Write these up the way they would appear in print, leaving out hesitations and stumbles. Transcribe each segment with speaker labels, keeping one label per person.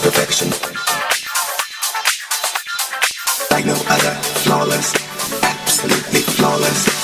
Speaker 1: perfection, like no other, flawless, absolutely flawless.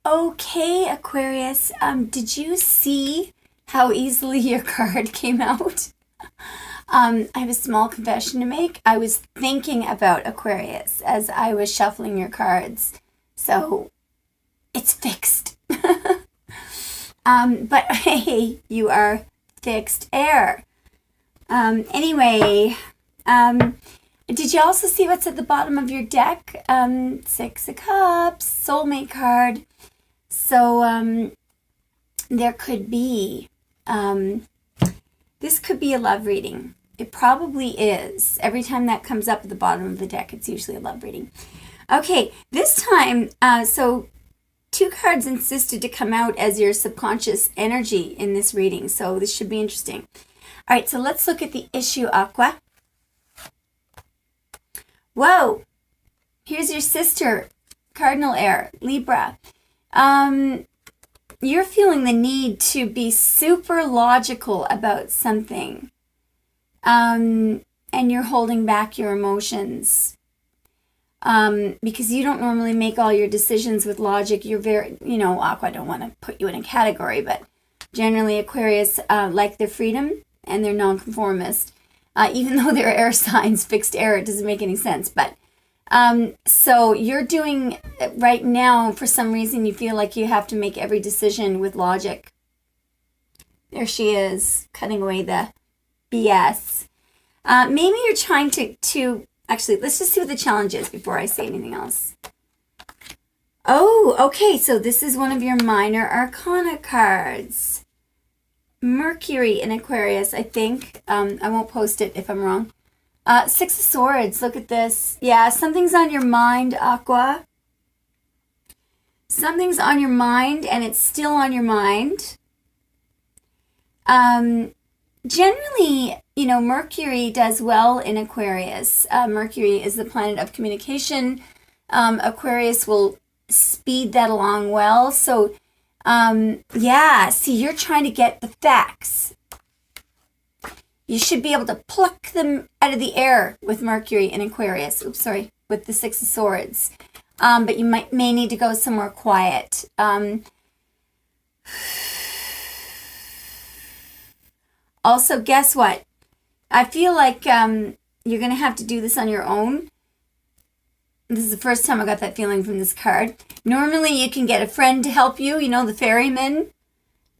Speaker 2: Okay, Aquarius, did you see how easily your card came out? I have a small confession to make. I was thinking about Aquarius as I was shuffling your cards, so it's fixed. But hey, you are fixed air. Anyway, did you also see what's at the bottom of your deck? Six of Cups, soulmate card. So there could be, this could be a love reading. It probably is. Every time that comes up at the bottom of the deck, it's usually a love reading. Okay, this time, so two cards insisted to come out as your subconscious energy in this reading. So this should be interesting. All right, so let's look at the issue, Aqua. Whoa, here's your sister, Cardinal Air, Libra. You're feeling the need to be super logical about something. And you're holding back your emotions. Because you don't normally make all your decisions with logic. You're very, Aqua, I don't want to put you in a category, but generally Aquarius like their freedom and they're nonconformist. Even though they're air signs, fixed air, it doesn't make any sense. But so you're doing right now, for some reason, you feel like you have to make every decision with logic. There she is, cutting away the BS. Maybe you're trying to actually, let's just see what the challenge is before I say anything else. Oh, okay, so this is one of your minor arcana cards. Mercury in Aquarius, I think. I won't post it if I'm wrong. Six of Swords, look at this. Yeah, something's on your mind, Aqua. Something's on your mind, and it's still on your mind. Generally, Mercury does well in Aquarius. Mercury is the planet of communication. Aquarius will speed that along well. So, yeah, see, you're trying to get the facts. You should be able to pluck them out of the air with Mercury in Aquarius. Oops, sorry, with the Six of Swords. But you may need to go somewhere quiet. Also, guess what? I feel like you're going to have to do this on your own. This is the first time I got that feeling from this card. Normally, you can get a friend to help you, the ferryman.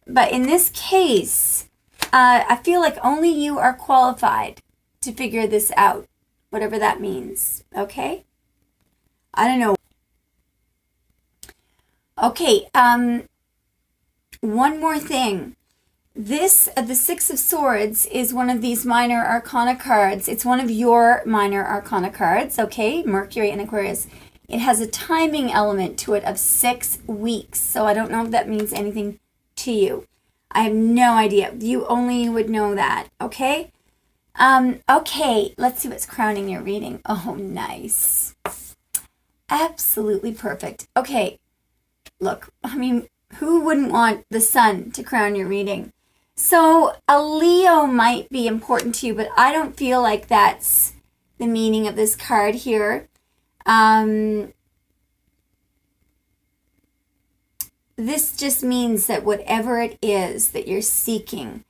Speaker 2: But in this case, I feel like only you are qualified to figure this out, whatever that means. Okay? I don't know. Okay, one more thing. This, the Six of Swords, is one of these minor arcana cards. It's one of your minor arcana cards, okay? Mercury and Aquarius. It has a timing element to it of 6 weeks. So I don't know if that means anything to you. I have no idea. You only would know that, okay? Okay, let's see what's crowning your reading. Oh, nice. Absolutely perfect. Okay, look, I mean, Who wouldn't want the sun to crown your reading? So a Leo might be important to you, but I don't feel like that's the meaning of this card here. This just means that whatever it is that you're seeking,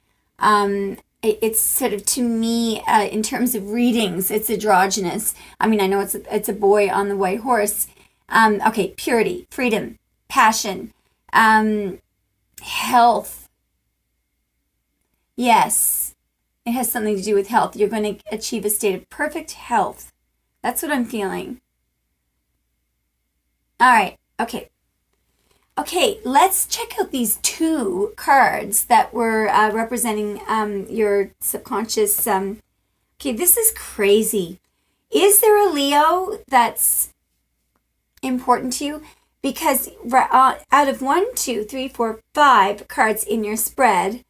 Speaker 2: it's sort of, to me, in terms of readings, it's androgynous. I mean, I know it's a boy on the white horse. Okay, purity, freedom, passion, health. Yes, it has something to do with health. You're going to achieve a state of perfect health. That's what I'm feeling. All right, okay. Okay, let's check out these two cards that were representing your subconscious. Okay, this is crazy. Is there a Leo that's important to you? Because out of 1, 2, 3, 4, 5 cards in your spread,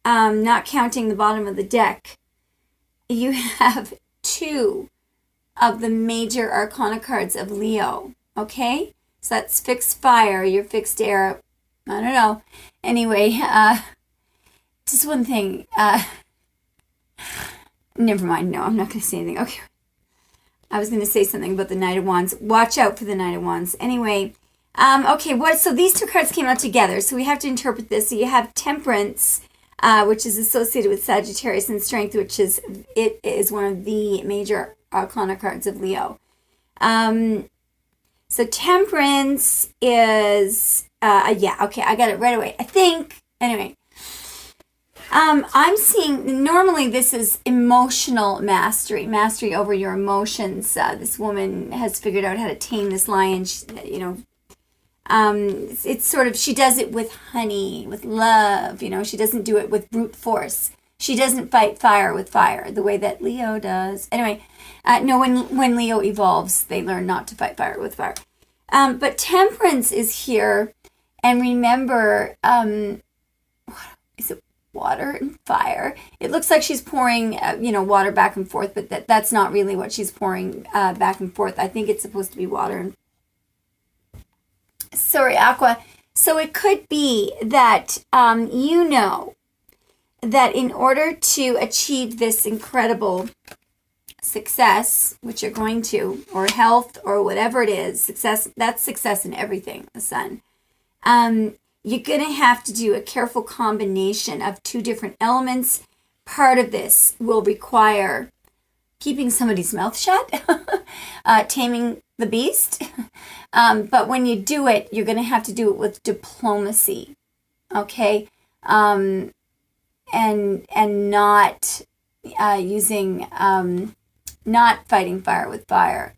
Speaker 2: not counting the bottom of the deck, you have 2 of the major arcana cards of Leo, okay? So that's fixed fire, your fixed air. I don't know. Anyway, just one thing. Never mind. No, I'm not going to say anything. Okay. I was going to say something about the Knight of Wands. Watch out for the Knight of Wands. Anyway, okay. So these 2 cards came out together. So we have to interpret this. So you have Temperance, which is associated with Sagittarius, and Strength, which is one of the major arcana cards of Leo. So Temperance is, yeah, okay, I got it right away. I think, anyway. I'm seeing, normally this is emotional mastery over your emotions. This woman has figured out how to tame this lion, it's sort of, she does it with honey, with love, she doesn't do it with brute force. She doesn't fight fire with fire the way that Leo does. Anyway, no, when Leo evolves, they learn not to fight fire with fire. But Temperance is here, and remember, is it water and fire? It looks like she's pouring, water back and forth, but that's not really what she's pouring back and forth. I think it's supposed to be water. Sorry, Aqua. So it could be that that in order to achieve this incredible success, which you're going to, or health, or whatever it is, success, that's success in everything, the sun. You're going to have to do a careful combination of 2 different elements. Part of this will require keeping somebody's mouth shut, taming the beast. But when you do it, you're going to have to do it with diplomacy, okay? And not using, not fighting fire with fire.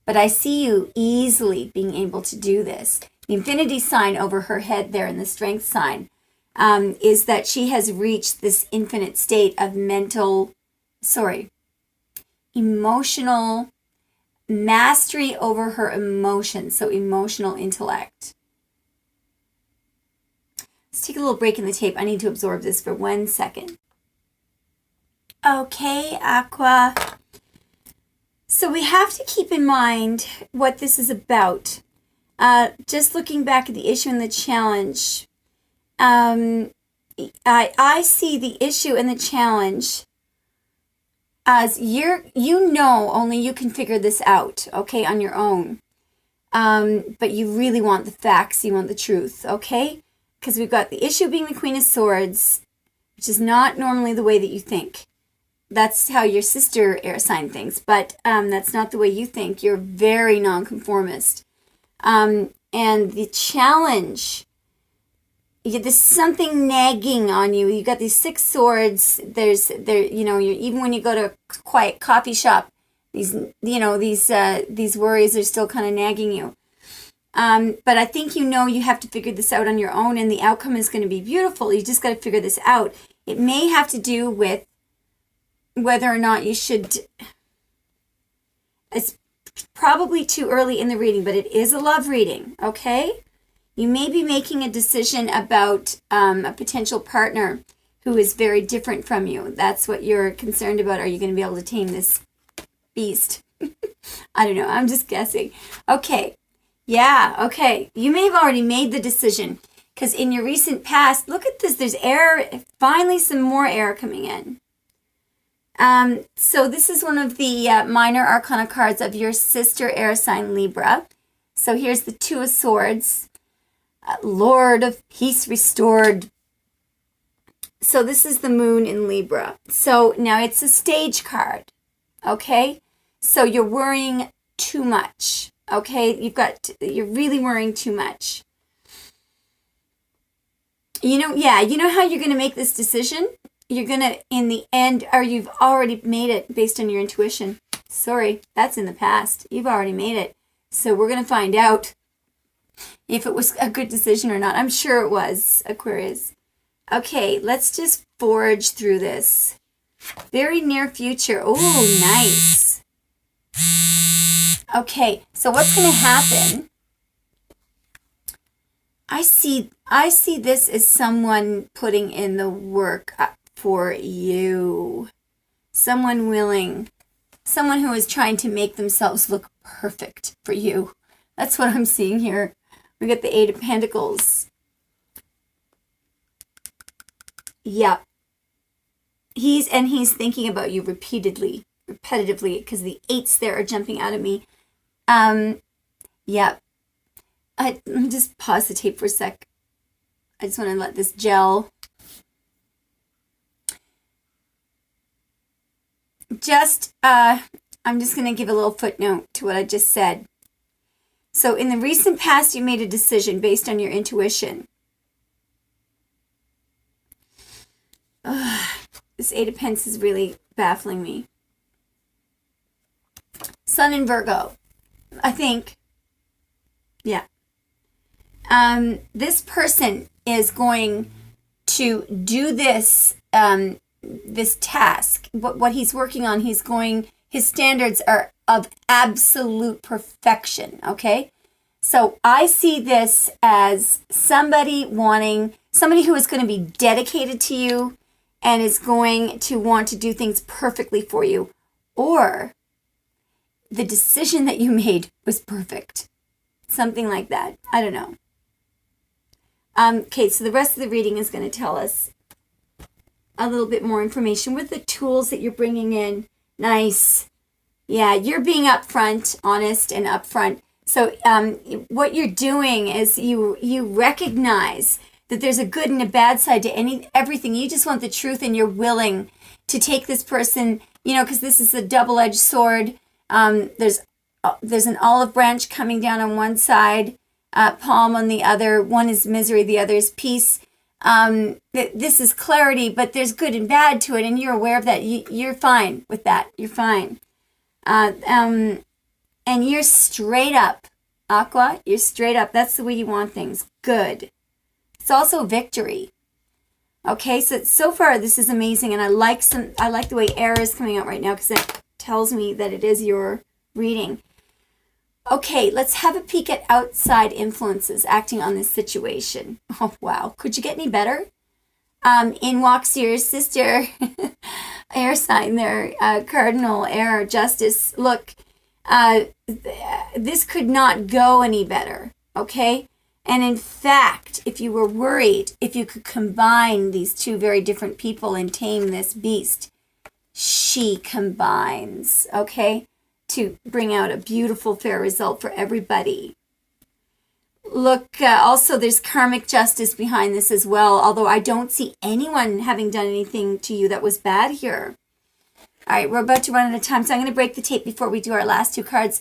Speaker 2: But I see you easily being able to do this. The infinity sign over her head there in the strength sign is that she has reached this infinite state of emotional mastery over her emotions, so emotional intellect. Let's take a little break in the tape. I need to absorb this for 1 second. Okay, Aqua. So we have to keep in mind what this is about. Just looking back at the issue and the challenge, I see the issue and the challenge as only you can figure this out, okay, on your own. But you really want the facts, you want the truth, okay? Because we've got the issue being the Queen of Swords, which is not normally the way that you think. That's how your sister air sign thinks, but that's not the way you think. You're very nonconformist. And the challenge, there's something nagging on you. You got these 6 swords. Even when you go to a quiet coffee shop, these worries are still kind of nagging you. But I think you have to figure this out on your own, and the outcome is going to be beautiful. You just got to figure this out. It may have to do with whether or not you should. It's probably too early in the reading, but it is a love reading, okay? You may be making a decision about a potential partner who is very different from you. That's what you're concerned about. Are you going to be able to tame this beast? I don't know. I'm just guessing. Okay. Yeah, okay. You may have already made the decision. Because in your recent past, look at this, there's air, finally some more air coming in. So this is one of the minor arcana cards of your sister air sign Libra. So here's the Two of Swords, Lord of Peace restored. So this is the moon in Libra. So now it's a stage card, okay? So you're worrying too much, okay? You're really worrying too much. You know how you're going to make this decision? You're going to, in the end, or you've already made it based on your intuition. Sorry, that's in the past. You've already made it. So we're going to find out if it was a good decision or not. I'm sure it was, Aquarius. Okay, let's just forge through this. Very near future. Oh, nice. Okay, so what's going to happen? I see this as someone putting in the work for you. Someone willing. Someone who is trying to make themselves look perfect for you. That's what I'm seeing here. We get the Eight of Pentacles. Yep. He's thinking about you repetitively, because the eights there are jumping out at me. Yep. Let me just pause the tape for a sec. I just want to let this gel. I'm just going to give a little footnote to what I just said. So in the recent past, you made a decision based on your intuition. This Eight of Pentacles is really baffling me. Sun in Virgo, I think. Yeah. This person is going to do this this task. What he's working on, his standards are of absolute perfection, okay? So I see this as somebody who is going to be dedicated to you and is going to want to do things perfectly for you. Or the decision that you made was perfect. Something like that. I don't know. Okay, so the rest of the reading is going to tell us a little bit more information with the tools that you're bringing in. Nice. Yeah, you're being upfront, honest and upfront. So what you're doing is you recognize that there's a good and a bad side to everything. You just want the truth, and you're willing to take this person, because this is a double-edged sword. There's an olive branch coming down on one side, palm on the other. One is misery, the other is peace. This is clarity, but there's good and bad to it, and you're aware of that. You're fine with that. You're fine. And you're straight up, Aqua. You're straight up. That's the way you want things. Good. It's also victory. Okay, so far this is amazing, and I like the way air is coming out right now, because that tells me that it is your reading. Okay, let's have a peek at outside influences acting on this situation. Oh, wow. Could you get any better? In walks your sister, air sign there, cardinal, air, justice. Look, this could not go any better, okay? And in fact, if you were worried, if you could combine these two very different people and tame this beast, she combines, okay? To bring out a beautiful, fair result for everybody. Look, also there's karmic justice behind this as well, although I don't see anyone having done anything to you that was bad here. All right, we're about to run out of time, so I'm going to break the tape before we do our last two cards.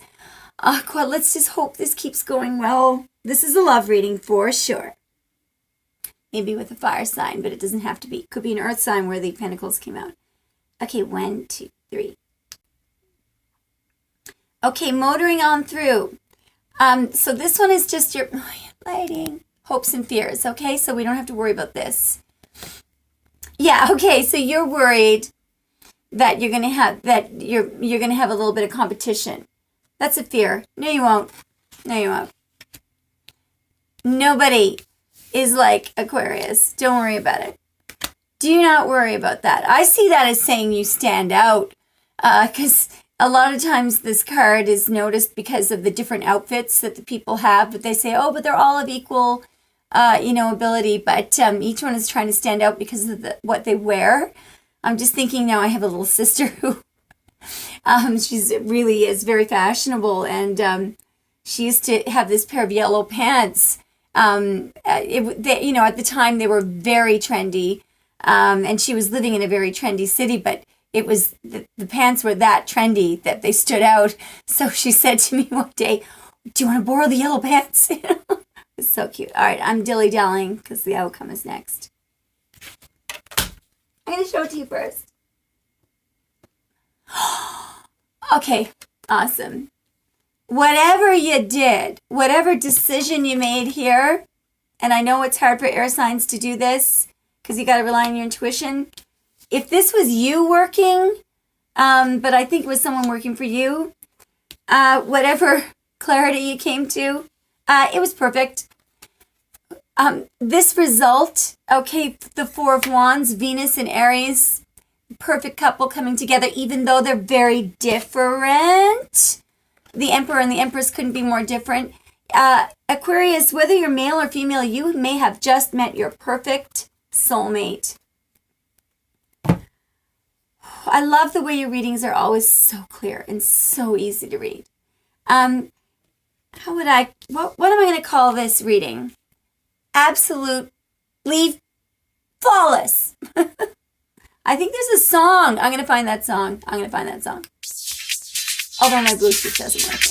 Speaker 2: Aqua, let's just hope this keeps going well. This is a love reading for sure. Maybe with a fire sign, but it doesn't have to be. Could be an earth sign where the pentacles came out. Okay, 1, 2, 3. Okay, motoring on through. So this one is just your lighting, hopes and fears, okay? So we don't have to worry about this. Yeah, okay, so you're worried that you're gonna have a little bit of competition. That's a fear. No, you won't. No, you won't. Nobody is like Aquarius. Don't worry about it. Do not worry about that. I see that as saying you stand out, because a lot of times this card is noticed because of the different outfits that the people have, but they say, oh, but they're all of equal ability, but each one is trying to stand out because of what they wear. I'm just thinking now I have a little sister who she's really is very fashionable, and she used to have this pair of yellow pants. At the time they were very trendy, and she was living in a very trendy city, but it was the pants were that trendy that they stood out. So she said to me one day, "Do you want to borrow the yellow pants?" It's so cute. All right, I'm dilly-dallying because the outcome is next. I'm going to show it to you first. Okay, awesome. Whatever you did, whatever decision you made here, and I know it's hard for air signs to do this because you got to rely on your intuition. If this was you working, but I think it was someone working for you, whatever clarity you came to, it was perfect. This result, okay, the Four of Wands, Venus and Aries, perfect couple coming together, even though they're very different. The Emperor and the Empress couldn't be more different. Aquarius, whether you're male or female, you may have just met your perfect soulmate. I love the way your readings are always so clear and so easy to read. What am I going to call this reading? Absolutely flawless. I think there's a song. I'm going to find that song. Although my Bluetooth doesn't work.